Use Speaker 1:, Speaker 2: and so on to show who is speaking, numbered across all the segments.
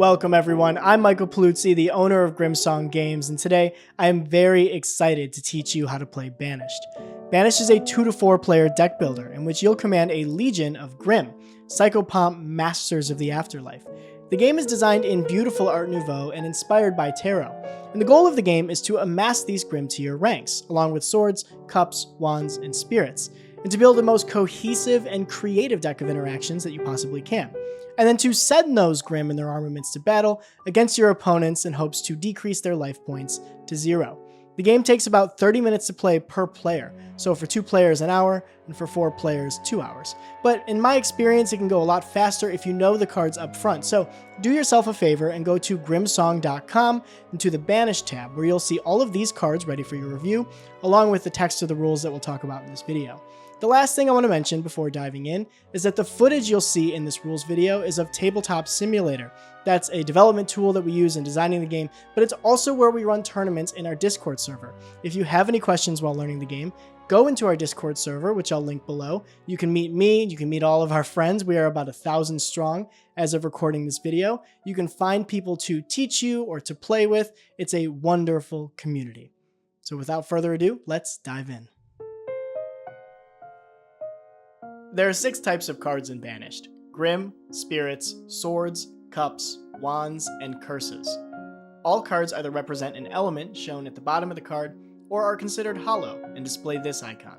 Speaker 1: Welcome everyone, I'm Michael Paluzzi, the owner of Grimsong Games, and today I am very excited to teach you how to play Banished. Banished is a 2 to 4 player deck builder in which you'll command a legion of Grim, psychopomp masters of the afterlife. The game is designed in beautiful Art Nouveau and inspired by tarot, and the goal of the game is to amass these Grim to your ranks, along with swords, cups, wands, and spirits, and to build the most cohesive and creative deck of interactions that you possibly can, and then to send those Grim and their armaments to battle against your opponents in hopes to decrease their life points to 0. The game takes about 30 minutes to play per player, so for 2 players an hour, and for 4 players 2 hours. But in my experience, it can go a lot faster if you know the cards up front, so do yourself a favor and go to grimsong.com and to the Banished tab, where you'll see all of these cards ready for your review, along with the text of the rules that we'll talk about in this video. The last thing I want to mention before diving in is that the footage you'll see in this rules video is of Tabletop Simulator. That's a development tool that we use in designing the game, but it's also where we run tournaments in our Discord server. If you have any questions while learning the game, go into our Discord server, which I'll link below. You can meet me, you can meet all of our friends. We are about 1,000 strong as of recording this video. You can find people to teach you or to play with. It's a wonderful community. So without further ado, let's dive in. There are 6 types of cards in Banished: Grim, Spirits, Swords, Cups, Wands, and Curses. All cards either represent an element shown at the bottom of the card, or are considered hollow and display this icon.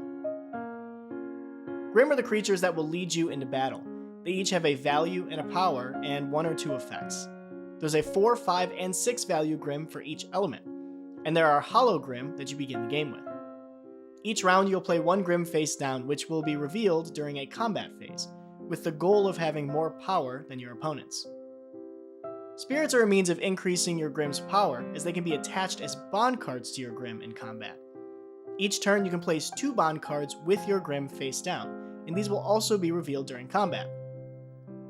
Speaker 1: Grim are the creatures that will lead you into battle. They each have a value and a power, and 1 or 2 effects. There's a 4, 5, and 6 value Grim for each element, and there are hollow Grim that you begin the game with. Each round you'll play 1 Grim face down, which will be revealed during a combat phase, with the goal of having more power than your opponents. Spirits are a means of increasing your Grim's power, as they can be attached as bond cards to your Grim in combat. Each turn you can place 2 bond cards with your Grim face down, and these will also be revealed during combat.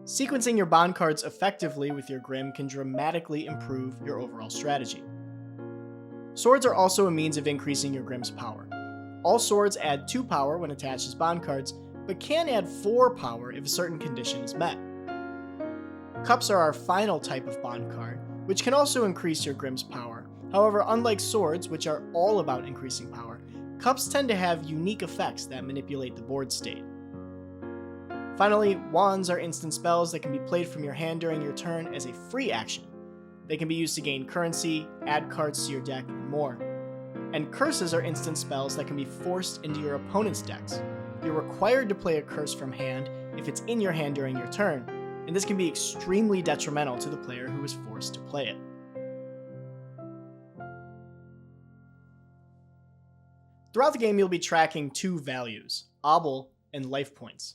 Speaker 1: Sequencing your bond cards effectively with your Grim can dramatically improve your overall strategy. Swords are also a means of increasing your Grim's power. All swords add 2 power when attached as bond cards, but can add 4 power if a certain condition is met. Cups are our final type of bond card, which can also increase your Grim's power. However, unlike swords, which are all about increasing power, cups tend to have unique effects that manipulate the board state. Finally, wands are instant spells that can be played from your hand during your turn as a free action. They can be used to gain currency, add cards to your deck, and more. And curses are instant spells that can be forced into your opponent's decks. You're required to play a curse from hand if it's in your hand during your turn, and this can be extremely detrimental to the player who is forced to play it. Throughout the game, you'll be tracking 2 values: obol and life points.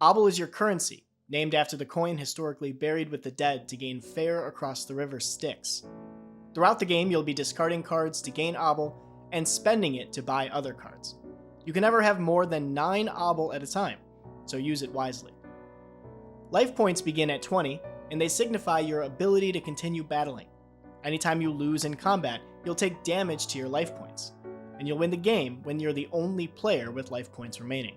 Speaker 1: Obol is your currency, named after the coin historically buried with the dead to gain fare across the river Styx. Throughout the game, you'll be discarding cards to gain obol and spending it to buy other cards. You can never have more than 9 obol at a time, so use it wisely. Life points begin at 20, and they signify your ability to continue battling. Anytime you lose in combat, you'll take damage to your life points, and you'll win the game when you're the only player with life points remaining.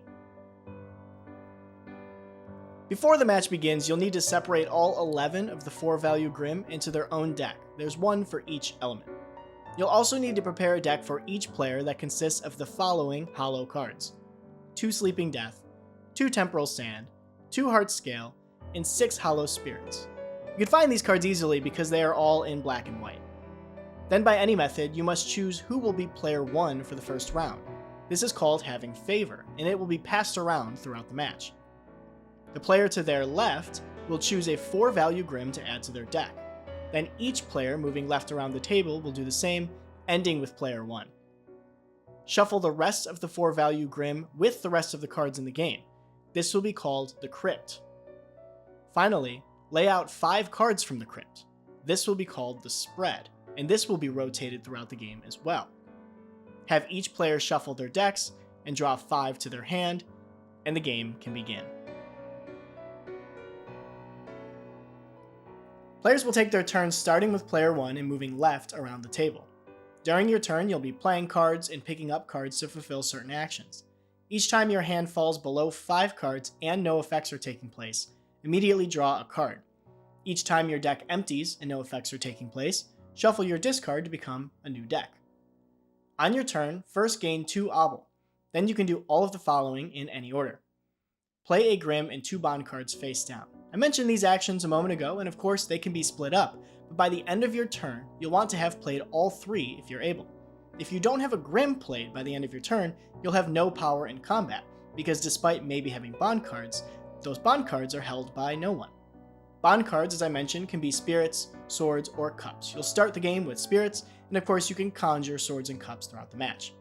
Speaker 1: Before the match begins, you'll need to separate all 11 of the 4 value Grim into their own deck. There's 1 for each element. You'll also need to prepare a deck for each player that consists of the following hollow cards: 2 Sleeping Death, 2 Temporal Sand, 2 Heart Scale, and 6 Hollow Spirits. You can find these cards easily because they are all in black and white. Then by any method, you must choose who will be player 1 for the first round. This is called having favor, and it will be passed around throughout the match. The player to their left will choose a 4 value Grim to add to their deck. Then each player moving left around the table will do the same, ending with player 1. Shuffle the rest of the 4 value Grim with the rest of the cards in the game. This will be called the Crypt. Finally, lay out 5 cards from the Crypt. This will be called the Spread, and this will be rotated throughout the game as well. Have each player shuffle their decks and draw 5 to their hand, and the game can begin. Players will take their turns starting with player 1 and moving left around the table. During your turn, you'll be playing cards and picking up cards to fulfill certain actions. Each time your hand falls below 5 cards and no effects are taking place, immediately draw a card. Each time your deck empties and no effects are taking place, shuffle your discard to become a new deck. On your turn, first gain 2 obel. Then you can do all of the following in any order. Play a Grim and 2 bond cards face down. I mentioned these actions a moment ago, and of course they can be split up, but by the end of your turn, you'll want to have played all 3 if you're able. If you don't have a Grim played by the end of your turn, you'll have no power in combat, because despite maybe having bond cards, those bond cards are held by no one. Bond cards, as I mentioned, can be spirits, swords, or cups. You'll start the game with spirits, and of course you can conjure swords and cups throughout the match.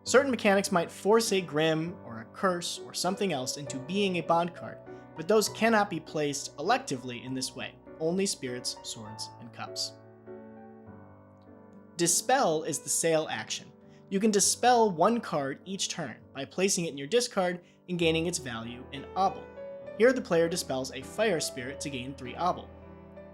Speaker 1: Certain mechanics might force a Grim or a curse or something else into being a bond card, but those cannot be placed electively in this way. Only spirits, swords, and cups. Dispel is the sale action. You can dispel 1 card each turn by placing it in your discard and gaining its value in obel. Here the player dispels a fire spirit to gain 3 obel.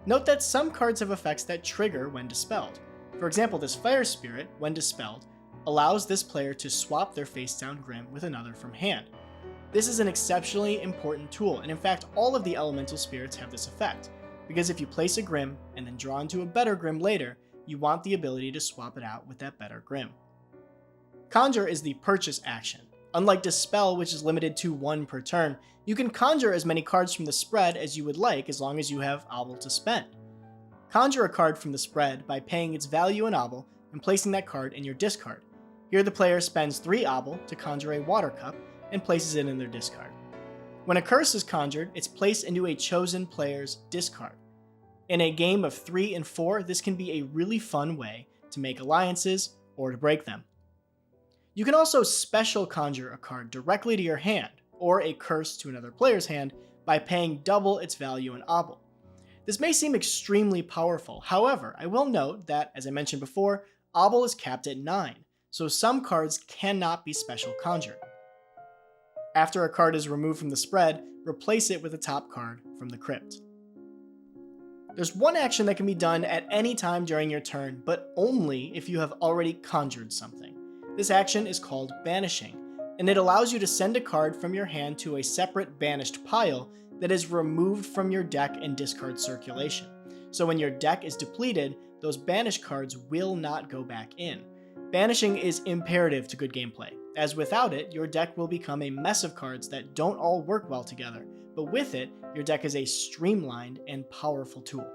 Speaker 1: Note that some cards have effects that trigger when dispelled. For example, this fire spirit, when dispelled, allows this player to swap their face-down Grim with another from hand. This is an exceptionally important tool, and in fact all of the elemental spirits have this effect, because if you place a Grim and then draw into a better Grim later, you want the ability to swap it out with that better Grim. Conjure is the purchase action. Unlike Dispel, which is limited to 1 per turn, you can conjure as many cards from the spread as you would like as long as you have obel to spend. Conjure a card from the spread by paying its value in obel and placing that card in your discard. Here the player spends 3 obel to conjure a water cup and places it in their discard. When a curse is conjured, it's placed into a chosen player's discard. In a game of 3 and 4, this can be a really fun way to make alliances or to break them. You can also special conjure a card directly to your hand, or a curse to another player's hand, by paying double its value in obel. This may seem extremely powerful, however, I will note that, as I mentioned before, obel is capped at 9, so some cards cannot be special conjured. After a card is removed from the spread, replace it with the top card from the crypt. There's one action that can be done at any time during your turn, but only if you have already conjured something. This action is called Banishing, and it allows you to send a card from your hand to a separate banished pile that is removed from your deck and discard circulation. So when your deck is depleted, those banished cards will not go back in. Banishing is imperative to good gameplay, as without it, your deck will become a mess of cards that don't all work well together, but with it, your deck is a streamlined and powerful tool.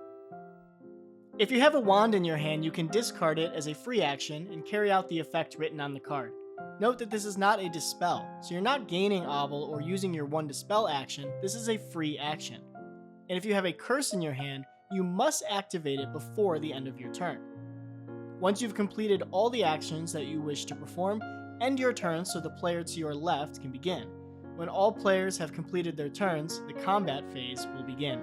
Speaker 1: If you have a wand in your hand, you can discard it as a free action and carry out the effect written on the card. Note that this is not a dispel, so you're not gaining obel or using your 1 dispel action, this is a free action. And if you have a curse in your hand, you must activate it before the end of your turn. Once you've completed all the actions that you wish to perform, end your turn so the player to your left can begin. When all players have completed their turns, the combat phase will begin.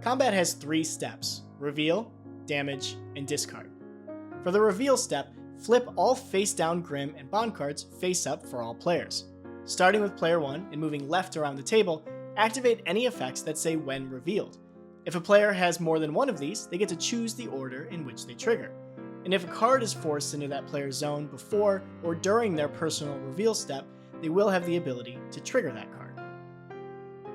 Speaker 1: Combat has 3 steps: reveal, damage, and discard. For the reveal step, flip all face-down Grim and bond cards face up for all players. Starting with player 1 and moving left around the table, activate any effects that say when revealed. If a player has more than one of these, they get to choose the order in which they trigger. And if a card is forced into that player's zone before or during their personal reveal step, they will have the ability to trigger that card.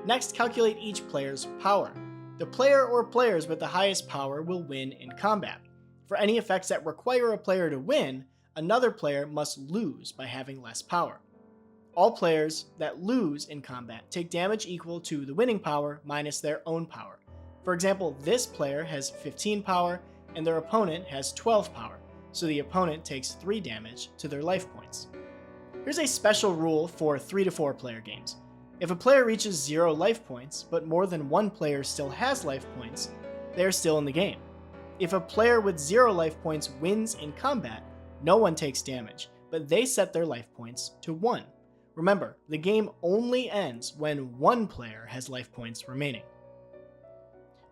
Speaker 1: Next, calculate each player's power. The player or players with the highest power will win in combat. For any effects that require a player to win, another player must lose by having less power. All players that lose in combat take damage equal to the winning power minus their own power. For example, this player has 15 power and their opponent has 12 power, so the opponent takes 3 damage to their life points. Here's a special rule for 3 to 4 player games. If a player reaches 0 life points, but more than one player still has life points, they are still in the game. If a player with 0 life points wins in combat, no one takes damage, but they set their life points to 1. Remember, the game only ends when one player has life points remaining.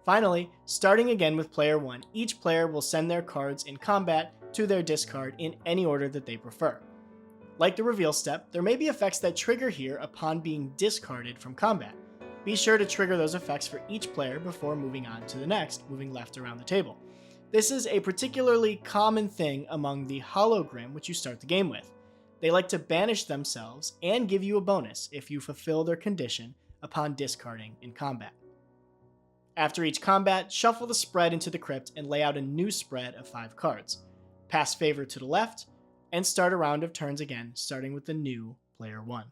Speaker 1: Finally, starting again with player 1, each player will send their cards in combat to their discard in any order that they prefer. Like the reveal step, there may be effects that trigger here upon being discarded from combat. Be sure to trigger those effects for each player before moving on to the next, moving left around the table. This is a particularly common thing among the Hologrim which you start the game with. They like to banish themselves and give you a bonus if you fulfill their condition upon discarding in combat. After each combat, shuffle the spread into the crypt and lay out a new spread of 5 cards. Pass favor to the left, and start a round of turns again, starting with the new player 1.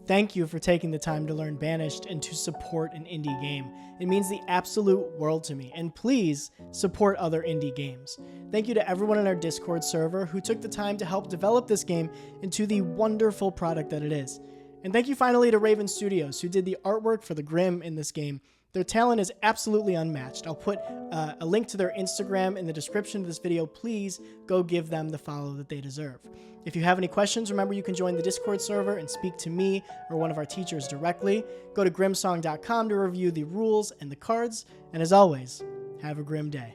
Speaker 1: Thank you for taking the time to learn Banished and to support an indie game. It means the absolute world to me, and please support other indie games. Thank you to everyone in our Discord server who took the time to help develop this game into the wonderful product that it is. And thank you finally to Raven Studios, who did the artwork for the Grimm in this game. Their talent is absolutely unmatched. I'll put a link to their Instagram in the description of this video. Please go give them the follow that they deserve. If you have any questions, remember you can join the Discord server and speak to me or one of our teachers directly. Go to grimsong.com to review the rules and the cards. And as always, have a grim day.